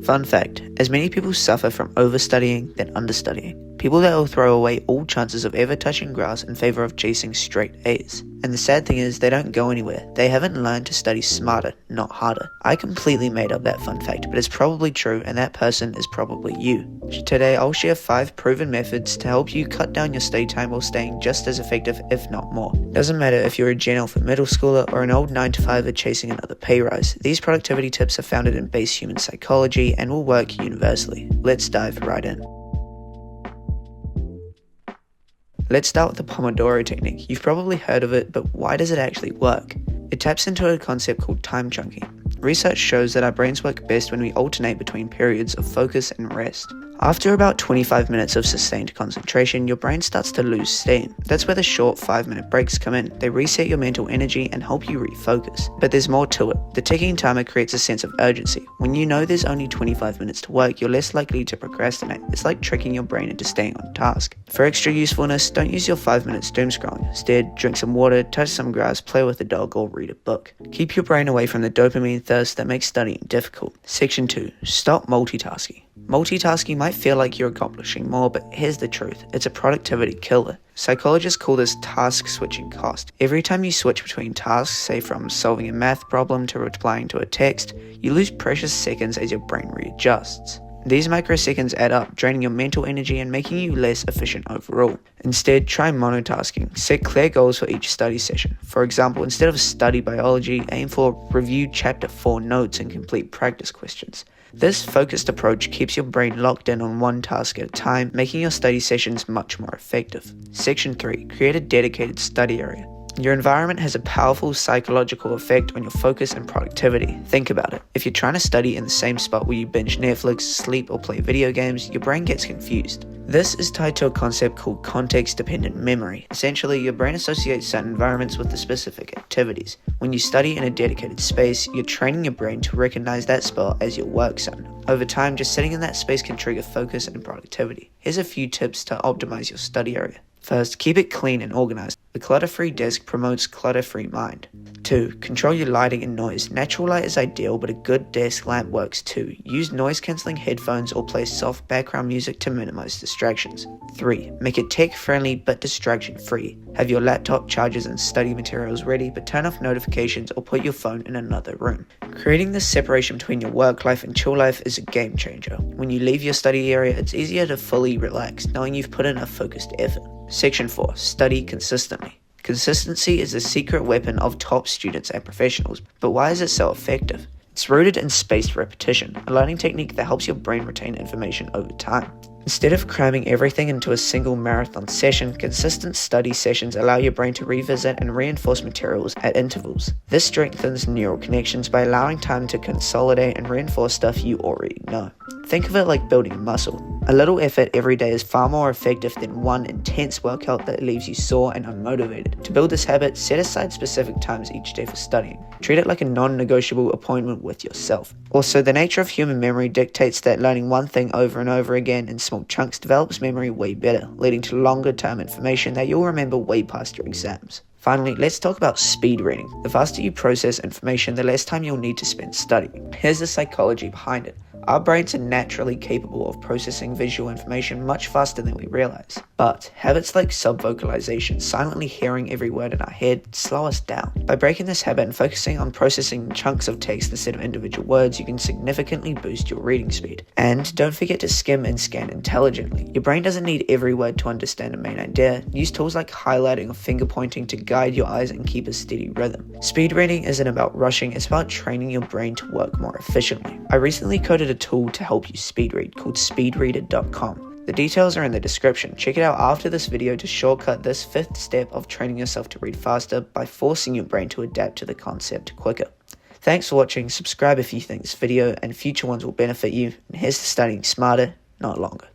Fun fact, as many people suffer from overstudying than understudying. People that will throw away all chances of ever touching grass in favor of chasing straight A's. And the sad thing is, they don't go anywhere. They haven't learned to study smarter, not harder. I completely made up that fun fact, but it's probably true, and that person is probably you. Today, I'll share 5 proven methods to help you cut down your study time while staying just as effective, if not more. Doesn't matter if you're a Gen Alpha middle schooler or an old 9-to-5er chasing another pay rise. These productivity tips are founded in base human psychology and will work universally. Let's dive right in. Let's start with the Pomodoro technique. You've probably heard of it, but why does it actually work? It taps into a concept called time chunking. Research shows that our brains work best when we alternate between periods of focus and rest. After about 25 minutes of sustained concentration, your brain starts to lose steam. That's where the short 5-minute breaks come in. They reset your mental energy and help you refocus. But there's more to it. The ticking timer creates a sense of urgency. When you know there's only 25 minutes to work, you're less likely to procrastinate. It's like tricking your brain into staying on task. For extra usefulness, don't use your 5 minutes doom scrolling. Instead, drink some water, touch some grass, play with a dog, or read a book. Keep your brain away from the dopamine thirst that makes studying difficult. Section 2. Stop multitasking. Multitasking might feel like you're accomplishing more, but here's the truth. It's a productivity killer. Psychologists call this task switching cost. Every time you switch between tasks, say from solving a math problem to replying to a text, you lose precious seconds as your brain readjusts. These microseconds add up, draining your mental energy and making you less efficient overall. Instead, try monotasking. Set clear goals for each study session. For example, instead of study biology, aim for review chapter 4 notes and complete practice questions. This focused approach keeps your brain locked in on one task at a time, making your study sessions much more effective. Section 3. Create a dedicated study area. Your environment has a powerful psychological effect on your focus and productivity. Think about it. If you're trying to study in the same spot where you binge Netflix, sleep, or play video games, your brain gets confused. This is tied to a concept called context-dependent memory. Essentially, your brain associates certain environments with the specific activities. When you study in a dedicated space, you're training your brain to recognize that spot as your work zone. Over time, just sitting in that space can trigger focus and productivity. Here's a few tips to optimize your study area. First, keep it clean and organized. The clutter-free desk promotes clutter-free mind. 2. Control your lighting and noise. Natural light is ideal, but a good desk lamp works too. Use noise-cancelling headphones or play soft background music to minimize distractions. 3. Make it tech-friendly but distraction-free. Have your laptop, chargers, and study materials ready, but turn off notifications or put your phone in another room. Creating this separation between your work life and chill life is a game changer. When you leave your study area, it's easier to fully relax, knowing you've put in a focused effort. Section 4. Study consistently. Consistency is the secret weapon of top students and professionals, but why is it so effective? It's rooted in spaced repetition, a learning technique that helps your brain retain information over time. Instead of cramming everything into a single marathon session, consistent study sessions allow your brain to revisit and reinforce materials at intervals. This strengthens neural connections by allowing time to consolidate and reinforce stuff you already know. Think of it like building a muscle. A little effort every day is far more effective than one intense workout that leaves you sore and unmotivated. To build this habit, set aside specific times each day for studying. Treat it like a non-negotiable appointment with yourself. Also, the nature of human memory dictates that learning one thing over and over again in small chunks develops memory way better, leading to longer-term information that you'll remember way past your exams. Finally, let's talk about speed reading. The faster you process information, the less time you'll need to spend studying. Here's the psychology behind it. Our brains are naturally capable of processing visual information much faster than we realize. But habits like subvocalization, silently hearing every word in our head, slow us down. By breaking this habit and focusing on processing chunks of text instead of individual words, you can significantly boost your reading speed. And don't forget to skim and scan intelligently. Your brain doesn't need every word to understand a main idea. Use tools like highlighting or finger pointing to guide your eyes and keep a steady rhythm. Speed reading isn't about rushing, it's about training your brain to work more efficiently. I recently coded a tool to help you speed read called speedreader.com. The details are in the description. Check it out after this video to shortcut this 5th step of training yourself to read faster by forcing your brain to adapt to the concept quicker. Thanks for watching. Subscribe if you think this video and future ones will benefit you. And here's to studying smarter, not longer.